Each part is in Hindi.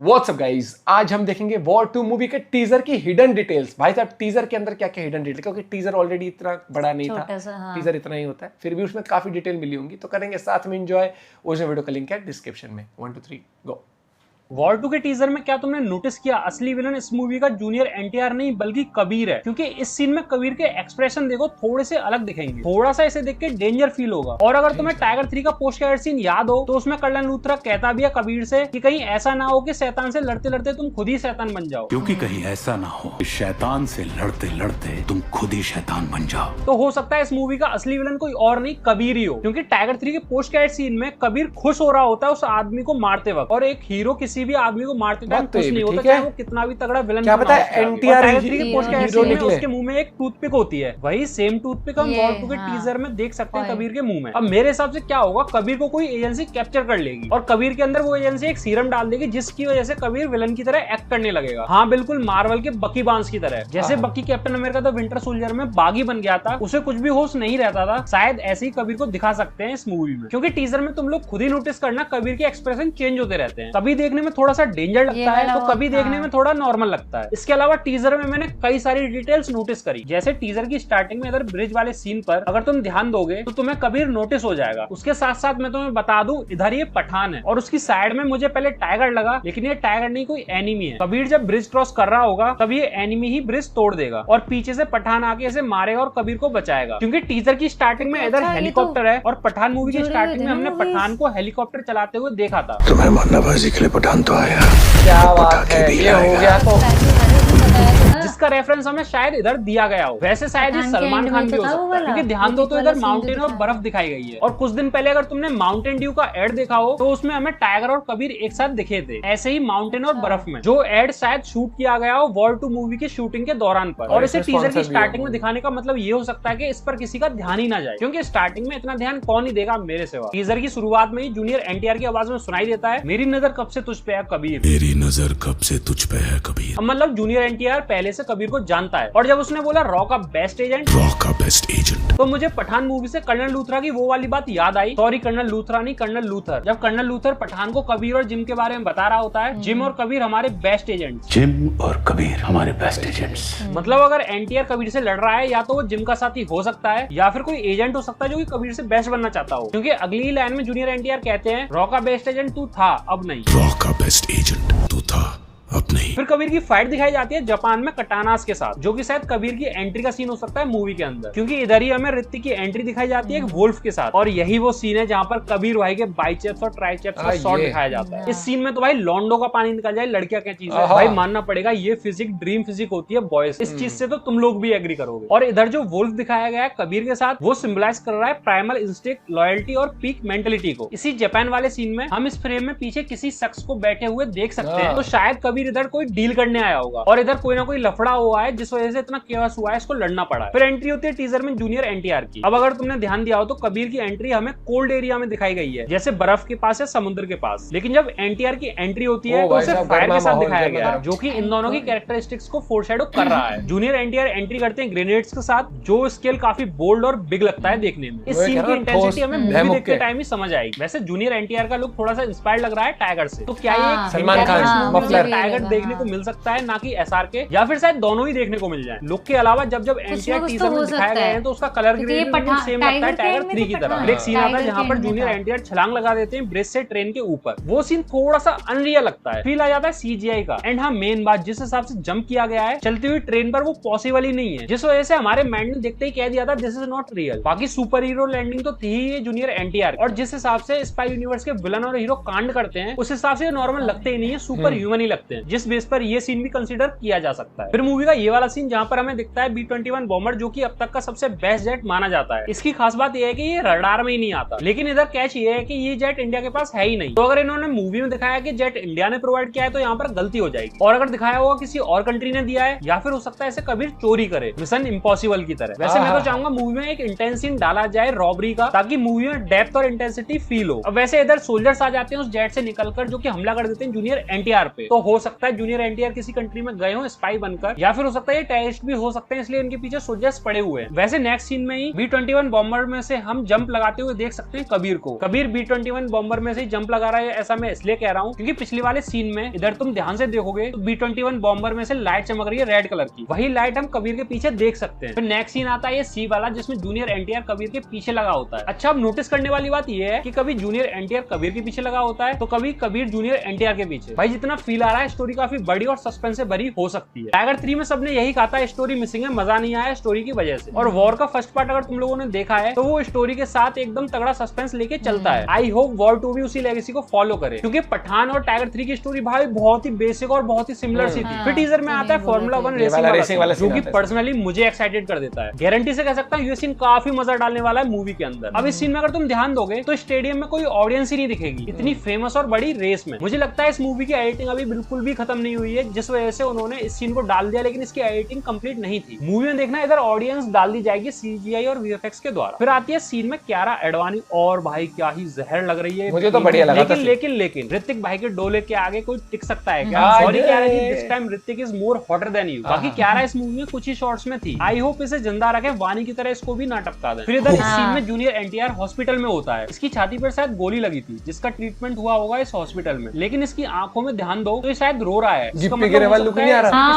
व्हाट्सअप गाइस, आज हम देखेंगे वॉर 2 मूवी के टीजर की हिडन डिटेल्स। भाई साहब, टीजर के अंदर क्या क्या हिडन डिटेल, क्योंकि टीजर ऑलरेडी इतना बड़ा नहीं था। हाँ। टीजर इतना ही होता है, फिर भी उसमें काफी डिटेल मिली होंगी, तो करेंगे साथ में एंजॉय। उस वीडियो का लिंक है डिस्क्रिप्शन में। 1 2 3 गो। वॉर 2 के टीजर में क्या तुमने नोटिस किया, असली विलन इस मूवी का जूनियर एनटीआर नहीं बल्कि कबीर है। क्योंकि इस सीन में कबीर के एक्सप्रेशन देखो थोड़े से अलग दिखेंगे, थोड़ा सा इसे देख के डेंजर फील होगा। और अगर तुम्हें टाइगर 3 का पोस्ट क्रेडिट सीन याद हो तो उसमें कर्नल लूथरा कहता भी है कबीर से कि कहीं ऐसा ना हो कि शैतान से लड़ते लड़ते तुम खुद ही शैतान बन जाओ। क्योंकि कहीं ऐसा ना हो कि शैतान से लड़ते लड़ते तुम खुद ही शैतान बन जाओ। तो हो सकता है इस मूवी का असली विलन कोई और नहीं कबीर ही हो, क्योंकि टाइगर 3 के पोस्ट क्रेडिट सीन में कबीर खुश हो रहा होता है उस आदमी को मारते वक्त। और एक हीरो किसी भी आदमी को मारते टाइम खुश नहीं होता, चाहे वो कितना भी तगड़ा विलन क्या पता है एनटीआर उसके मुंह में एक टूथपिक होती है, वही सेम टूथपिक हम वॉर 2 के टीजर में देख सकते हैं कबीर के मुंह में। अब मेरे हिसाब से क्या होगा, कबीर को कोई एजेंसी कैप्चर कर लेगी और कबीर के अंदर वो एजेंसी एक सीरम डाल देगी, जिसकी वजह से कबीर विलन की तरह एक्ट करने लगेगा। हाँ, बिल्कुल मार्वल के बकी बांस की तरह। जैसे बकी captain America the winter soldier में बागी बन गया था, उसे कुछ भी होश नहीं रहता था, शायद ऐसे ही कबीर को दिखा सकते हैं इस मूवी में। क्योंकि टीजर में तुम लोग खुद ही नोटिस करना, कबीर के एक्सप्रेशन चेंज होते रहते हैं। कभी देखने में थोड़ा सा डेंजर लगता है तो कभी देखने में थोड़ा नॉर्मल लगता है। इसके अलावा टीजर में मैंने कई सारी डिटेल्स नोटिस करी। जैसे टीजर की स्टार्टिंग में इधर ब्रिज वाले सीन पर अगर तुम ध्यान दोगे तो तुम्हें कबीर नोटिस हो जाएगा। उसके साथ साथ मैं तुम्हें बता दूं, इधर ये पठान है और उसकी साइड में मुझे पहले टाइगर लगा, लेकिन ये टाइगर नहीं, कोई एनिमी है। कबीर जब ब्रिज क्रॉस कर रहा होगा तब ये एनिमी ही ब्रिज तोड़ देगा और पीछे से पठान आके इसे मारेगा और कबीर को बचाएगा। क्योंकि टीजर की स्टार्टिंग में इधर हेलीकॉप्टर है और पठान मूवी की स्टार्टिंग में हमने पठान को हेलीकॉप्टर चलाते हुए देखा था। तुम्हें मारनाबाजी के लिए पठान तो आया, क्या बात है, ये हो गया तो जिसका रेफरेंस हमें शायद इधर दिया गया हो। वैसे शायद ये सलमान खान भी हो सकता है, क्योंकि ध्यान दो तो इधर माउंटेन और बर्फ दिखाई गई है। और कुछ दिन पहले अगर तुमने माउंटेन ड्यू का एड देखा हो तो उसमें हमें टाइगर और कबीर एक साथ दिखे थे, ऐसे ही माउंटेन और बर्फ में, जो एड शायद शूट किया गया हो वॉर 2 मूवी की शूटिंग के दौरान पर। और इसे टीजर की स्टार्टिंग में दिखाने का मतलब ये हो सकता है कि इस पर किसी का ध्यान ही ना जाए, क्योंकि स्टार्टिंग में इतना ध्यान कौन ही देगा मेरे सिवा। टीजर की शुरुआत में ही जूनियर एनटीआर की आवाज में सुनाई देता है, मेरी नजर कब से तुझ पे है कबीर, मेरी नजर कब से तुझ पे है कबीर। मतलब जूनियर एनटीआर पहले से कबीर को जानता है। और जब उसने बोला रॉ का बेस्ट एजेंट, तो मुझे पठान मूवी से कर्नल लूथरा की वो वाली बात याद आई। सॉरी, कर्नल लूथरा नहीं, कर्नल लूथर। जब कर्नल लूथर पठान को कबीर और जिम के बारे में बता रहा होता है, जिम और कबीर हमारे बेस्ट एजेंट, जिम और कबीर हमारे बेस्ट एजेंट्स। मतलब अगर एनटीआर कबीर से लड़ रहा है, या तो वो जिम का साथी हो सकता है या फिर कोई एजेंट हो सकता है जो कि कबीर से बेस्ट बनना चाहता हो। क्योंकि अगली लाइन में जूनियर एनटीआर कहते हैं, रॉ का बेस्ट एजेंट तू था, अब नहीं। रॉ का बेस्ट एजेंट तू था, अब नहीं। फिर कबीर की फाइट दिखाई जाती है जापान में कटानास के साथ, जो कि शायद कबीर की एंट्री का सीन हो सकता है मूवी के अंदर, क्योंकि इधर ही हमें ऋतिक की एंट्री दिखाई जाती है एक वुल्फ के साथ। और यही वो सीन है जहां पर कबीर भाई के बाइसेप्स और ट्राइसेप्स का शॉट दिखाया जाता है। इस सीन में तो भाई लॉन्डो का पानी निकल जाए, लड़कियां क्या चीज है भाई, मानना पड़ेगा ये फिजिक ड्रीम फिजिक होती है बॉयज। इस चीज से तो तुम लोग भी एग्री करोगे। और इधर जो वुल्फ दिखाया गया है कबीर के साथ, वो सिंबलाइज कर रहा है प्राइमल इंस्टिंक्ट, लॉयल्टी और पीक मेंटेलिटी को। इसी जापान वाले सीन में हम इस फ्रेम में पीछे किसी शख्स को बैठे हुए देख सकते हैं, तो शायद कबीर इधर कोई डील करने आया होगा और इधर कोई ना कोई लफड़ा हुआ है जिस वजह से इतना केओस हुआ है, इसको लड़ना पड़ा है। फिर एंट्री होती है टीजर में जूनियर एनटीआर की। अब अगर तुमने ध्यान दिया हो तो कबीर की एंट्री हमें कोल्ड एरिया में दिखाई गई है, जैसे बर्फ के पास या समुद्र के पास। लेकिन जब एनटीआर की एंट्री होती है तो उसे फायर के साथ दिखाया गया है, जो कि इन दोनों की कैरेक्टरिस्टिक्स को फोरशैडो कर रहा है। जूनियर एनटीआर एंट्री करते हैं ग्रेनेड्स के साथ, जो स्केल काफी बोल्ड और बिग लगता है देखने में। इस सीन की इंटेंसिटी हमें मूवी देखते टाइम ही समझ आएगी। वैसे जूनियर एनटीआर का लुक थोड़ा सा इंस्पायर्ड लग रहा है टाइगर से, तो क्या ये सलमान खान टाइगर देखने को मिल सकता है, ना कि एसआरके, या फिर शायद दोनों ही देखने को मिल जाए। लुक के अलावा जब एनटीआर टीजर में दिखाया गया है तो उसका कलर ग्रेडियंट सेम लगता है टाइगर 3 की तरह। एक सीन आता है जहां पर जूनियर एनटीआर छलांग लगा देते हैं ब्रिज से ट्रेन के ऊपर, वो सीन थोड़ा सा अनरियल लगता है, फील आ जाता है सीजीआई का। एंड हाँ, मेन बात, जिस हिसाब से जंप किया गया है चलती हुई ट्रेन पर, वो पॉसिबल ही नहीं है, जिस वजह से हमारे माइंड ने देखते ही कह दिया था दिस इज नॉट रियल। बाकी सुपर हीरो लैंडिंग तो थी ही जूनियर एनटीआर, और जिस हिसाब से स्पाई यूनिवर्स के विलन और हीरो कांड करते हैं उस हिसाब से नॉर्मल लगते ही नहीं है, सुपर ह्यूमन ही लगते हैं, जिस बेस पर ये सीन भी कंसिडर किया जा सकता है। फिर मूवी का ये वाला सीन जहां पर हमें दिखता है B-21 बॉम्बर, जो कि अब तक का सबसे बेस्ट जेट माना जाता है। इसकी खास बात यह है कि ये रडार में ही नहीं आता, लेकिन इधर कैच ये है कि ये जेट इंडिया के पास है ही नहीं। तो अगर इन्होंने मूवी में दिखाया कि जेट इंडिया ने प्रोवाइड किया है तो यहाँ पर गलती हो जाएगी, और अगर दिखाया होगा किसी और कंट्री ने दिया है, या फिर हो सकता है इसे कबीर चोरी करे मिशन इम्पॉसिबल की तरह। वैसे मैं तो चाहूंगा मूवी में एक इंटेंस सीन डाला जाए रॉबरी का, ताकि मूवी में डेप्थ और इंटेंसिटी फील हो। अब वैसे इधर सोल्जर्स आ जाते हैं उस जेट से निकलकर, जो कि हमला कर देते हैं जूनियर एनटीआर पे, तो हो सकता है जूनियर एनटीआर किसी कंट्री में गए हो स्पाई बनकर, या फिर हो सकता है ये टेररिस्ट भी हो सकते हैं, इसलिए इनके पीछे सोल्जर्स पड़े हुए हैं। वैसे नेक्स्ट सीन में ही B-21 बॉम्बर में से हम जंप लगाते हुए देख सकते हैं कबीर को। कबीर B-21 बॉम्बर में से ही जंप लगा रहा है, ऐसा मैं इसलिए कह रहा हूँ क्योंकि पिछले वाले सीन में इधर तुम ध्यान से देखोगे तो B-21 बॉम्बर में से लाइट चमक रही है रेड कलर की, वही लाइट हम कबीर के पीछे देख सकते हैं। फिर नेक्स्ट सीन आता है ये सी वाला जिसमें जूनियर एनटीआर कबीर के पीछे लगा होता है। अच्छा, अब नोटिस करने वाली बात ये है कि कभी जूनियर एनटीआर कबीर के पीछे लगा होता है तो कभी कबीर जूनियर एनटीआर के पीछे। भाई जितना फील आ रहा है स्टोरी काफी बड़ी और सस्पेंस से भरी हो सकती है। टाइगर 3 में सबने यही कहा था स्टोरी मिसिंग है, मजा नहीं आया स्टोरी की वजह से। और वॉर का फर्स्ट पार्ट अगर तुम लोगों ने देखा है तो वो स्टोरी के साथ एकदम तगड़ा सस्पेंस लेके चलता है। आई होप वॉर 2 भी उसी लेगेसी को फॉलो करे, क्योंकि पठान और टाइगर 3 की स्टोरी भाई बहुत ही बेसिक और बहुत ही सिमिलर सी थी। फिर टीजर में आता है फॉर्मूला 1 रेसिंग वाला जो कि पर्सनली मुझे एक्साइटेड कर देता है। गारंटी से कह सकता हूँ ये सीन काफी मजा डालने वाला है मूवी के अंदर। अब इस सीन में अगर तुम ध्यान दोगे तो स्टेडियम में कोई ऑडियंस ही नहीं दिखेगी, इतनी फेमस और बड़ी रेस में। मुझे लगता है इस मूवी की एडिटिंग अभी बिल्कुल भी खत्म नहीं हुई है, जिस वजह से उन्होंने इस सीन को डाल दिया, लेकिन इसकी एडिटिंग कंप्लीट नहीं थी। मूवी में देखना इधर ऑडियंस डाल दी जाएगी CGI और VFX के द्वारा। फिर आती है सीन में कियारा एडवाणी, और भाई क्या ही जहर लग रही है मुझे तो बढ़िया लगा। लेकिन ऋतिक भाई के डोले के आगे कोई टिक सकता है क्या? Sorry Kiara ji, this time Hrithik is more hotter than you. बाकी कियारा इस मूवी में कुछ ही शॉट्स में थी। आई होप इसे जिंदा रखे, वानी की तरह इसको भी ना टपका दे। फिर इधर इस सीन में जूनियर एनटीआर हॉस्पिटल में होता है। इसकी छाती पर शायद गोली लगी थी जिसका ट्रीटमेंट हुआ होगा इस हॉस्पिटल में, लेकिन इसकी आंखों में ध्यान दो तो ये शायद रो रहा है। इसका मतलब किसी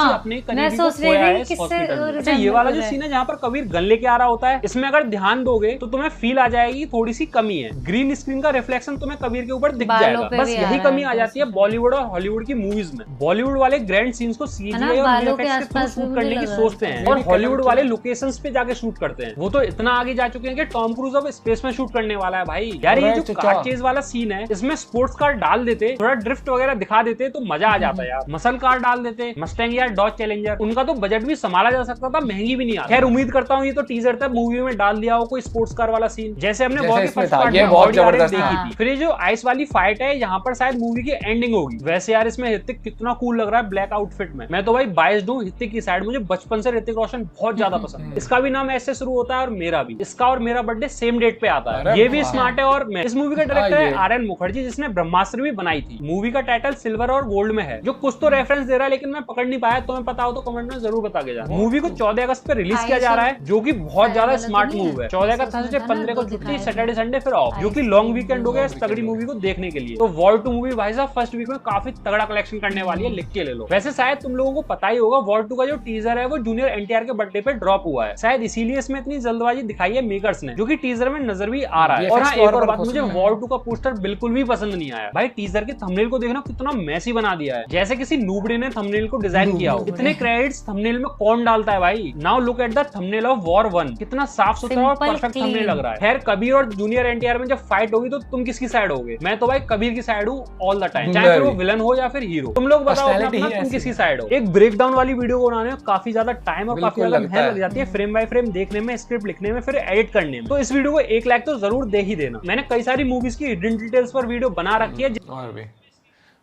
अपने करीबी को खोया है इस हॉस्पिटल में। अच्छा, ये वाला जो सीन है जहाँ पर कबीर गन लेके आ रहा होता है, इसमें अगर ध्यान दोगे तो तुम्हें फील आ जाएगी थोड़ी सी कमी है। ग्रीन स्क्रीन का रिफ्लेक्शन तुम्हें कबीर के ऊपर दिख जाएगा। बस यही कमी आ जाती है बॉलीवुड और हॉलीवुड की मूवीज में। बॉलीवुड वाले ग्रैंड सीन्स को CGI और VFX के थ्रू शूट करने की सोचते हैं, और हॉलीवुड वाले लोकेशंस पे जाके शूट करते हैं। वो तो इतना आगे जा चुके हैं कि टॉम क्रूज अब स्पेस में शूट करने वाला है। भाई यार ये जो कार चेज वाला सीन है इसमें स्पोर्ट्स कार डाल देते, थोड़ा ड्रिफ्ट वगैरह दिखा देते तो मजा आ जाता यार। मसल कार डाल देते, मस्टैंग या डॉज चैलेंजर, उनका तो बजट भी संभाला जा सकता था, महंगी भी नहीं आती। खैर उम्मीद करता हूँ ये तो टीजर था, मूवी में डाल दिया हो कोई स्पोर्ट्स कार वाला सीन, जैसे हमने वॉर के फर्स्ट पार्ट में बहुत जबरदस्त देखी थी। फिर ये जो आइस वाली फाइट है यहाँ पर शायद मूवी की एंडिंग होगी। वैसे यार इसमें ऋतिक कितना कूल लग रहा है ब्लैक आउटफिट में। मैं तो भाई बायस्ड हूँ ऋतिक की साइड, मुझे बचपन से ऋतिक रोशन बहुत ज्यादा पसंद है। इसका भी नाम ऐसे शुरू होता है और मेरा भी। इसका और मेरा बर्थडे सेम डेट पे आता है, ये भी स्मार्ट है। और मैं इस मूवी का डायरेक्टर है RN मुखर्जी, जिसने ब्रह्मास्त्र भी बनाई थी। मूवी का टाइटल सिल्वर और गोल्ड में है, जो कुछ तो रेफरेंस दे रहा है लेकिन मैं पकड़ नहीं पाया। तुम्हें पता हो तो कमेंट में जरूर बता के जाना। मूवी को 14 अगस्त पे रिलीज किया जा रहा है, जो कि बहुत ज्यादा स्मार्ट मूव है। 14 का थर्सडे, 15 को छुट्टी, सैटरडे संडे फिर ऑफ, जो कि लॉन्ग वीकेंड हो गया इस तगड़ी मूवी को देखने के लिए। तो वॉर 2 मूवी भाई साहब फर्स्ट वीक में काफी तगड़ा कलेक्शन करने वाली है, लिख के ले लो। वैसे शायद तुम लोगों को पता ही होगा वॉर 2 का जो टीजर है वो जूनियर एनटीआर के बर्थडे पे ड्रॉप हुआ है, शायद इसीलिए इसमें इतनी जल्दबाजी दिखाई है मेकर्स ने, जो कि टीजर में नजर भी आ रहा है। और हाँ, एक और बात, मुझे वॉर 2 का पोस्टर बिल्कुल भी पसंद नहीं आया भाई। टीजर के थंबनेल को देखना कितना मैसी बना दिया है, जैसे किसी नूबड़े ने थंबनेल को डिजाइन किया हो। इतने क्रेडिट्स थंबनेल में कौन डालता है भाई? Now look at the thumbnail of war 1, कितना साफ सुथरा और परफेक्ट थंबनेल लग रहा है। खैर कबीर और जूनियर एनटीआर में जब फाइट होगी तो तुम किसकी साइड होगे? मैं तो भाई कबीर की साइड हूँ ऑल द टाइम, चाहे फिर वो विलन हो या फिर हीरो। तुम लोग बताओ अपना तुम किसकी साइड हो? एक ब्रेकडाउन वाली वीडियो को बनाने में काफी ज्यादा टाइम और काफी ज्यादा मेहनत लग जाती है, फ्रेम बाय फ्रेम देखने में, स्क्रिप्ट लिखने में, फिर एडिट करने में। तो इस वीडियो को 1 लाइक तो जरूर दे ही देना। मैंने कई सारी मूवीज की हिडन डिटेल्स पर वीडियो बना रखी है। और भी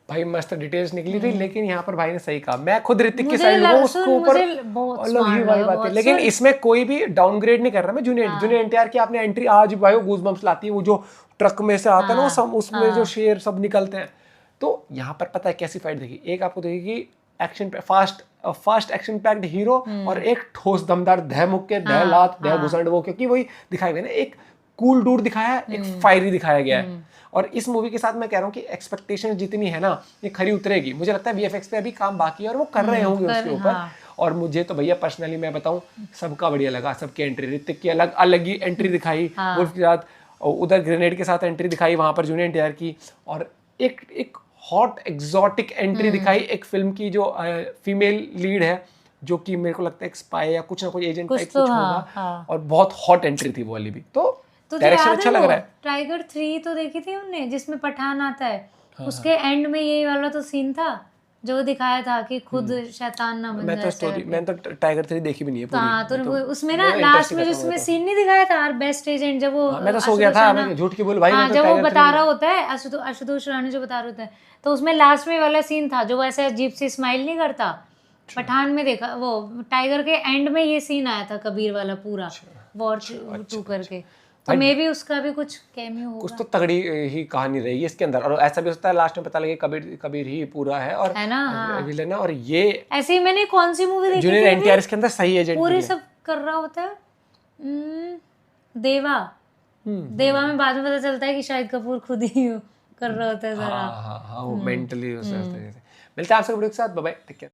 भाई मस्त डिटेल्स निकली थी, लेकिन यहाँ पर भाई ने सही कहा। मैं खुद ऋतिक की साइड हूँ, उसके ऊपर अलग ही वाली बात है, लेकिन इसमें कोई भी डाउनग्रेड नहीं कर रहा मैं जूनियर एनटीआर की। आपने एंट्री आज भाई गूज़बम्प्स लाती है, वो जो ट्रक में से आता है ना, सब उसमें जो शेर सब निकलते हैं। तो यहाँ पर पता है कैसी फाइट देखी, एक आपको देखिए action fast action packed hero और एक ठोस दमदार दह मुक्के दह लात दह घुसंड, वो क्योंकि वही दिखाई गया ना, एक कूल डूड दिखाया है, एक फायरी दिखाया गया है। और इस मूवी के साथ मैं कह रहा हूँ कि एक्सपेक्टेशन जितनी है ना ये खरी उतरेगी। मुझे लगता है VFX पे अभी काम बाकी है और वो कर रहे होंगे उसके ऊपर। और मुझे तो भैया पर्सनली मैं बताऊं सबका बढ़िया लगा, सबकी एंट्री। ऋतिक की अलग ही एंट्री दिखाई वुल्फ के साथ, उधर ग्रेनेड के साथ एंट्री दिखाई वहां पर जूनियर एनटीआर की, और एक हॉट एग्जॉटिक एंट्री दिखाई एक फिल्म की जो फीमेल लीड है, जो कि मेरे को लगता है एक स्पाई या कुछ ना कुछ एजेंट टाइप कुछ होगा, और बहुत हॉट एंट्री थी वो वाली भी। तो डायरेक्शन अच्छा लग रहा है। टाइगर 3 तो देखी थी हमने, जिसमें पठान आता है, उसके एंड में यही वाला तो सीन था जो दिखाया था कि खुद शैतान ना बन जाए। मैं तो टाइगर 3 देखी भी नहीं है पूरी। हाँ, तो उसमें ना लास्ट में जिसमें सीन नहीं दिखाया था, बेस्ट एजेंट, जब वो मैं तो सो गया था, मैं झूठ की बोल भाई। हाँ, जब वो बता रहा होता है आशुतोष राणे जो बता रहा होता है, तो उसमें लास्ट में वाला सीन था जो ऐसे अजीब सी स्माइल नहीं करता। पठान में देखा, वो टाइगर के एंड में ये सीन आया था कबीर वाला पूरा वॉर 2 करके। तो मे भी उसका भी कुछ कैमियो कुछ होगा। तो तगड़ी ही कहानी रहेगी इसके अंदर, और ऐसा भी हो सकता है लास्ट में पता लगे कबीर कबीर ही पूरा है और है ना, हाँ। विलन है, और ये ऐसे ही मैंने कौन सी मूवी देखी जूनियर थी एनटीआर इसके अंदर सही एजेंट पूरी निकले। सब कर रहा होता है, देवा। देवा में बाद में पता चलता है कि शाहिद कपूर खुद ही कर रहा होता है सारा। हाँ वो मेंटली उस तरह से। मिलते हैं आपसे वीडियो के साथ, बाय बाय, टेक केयर।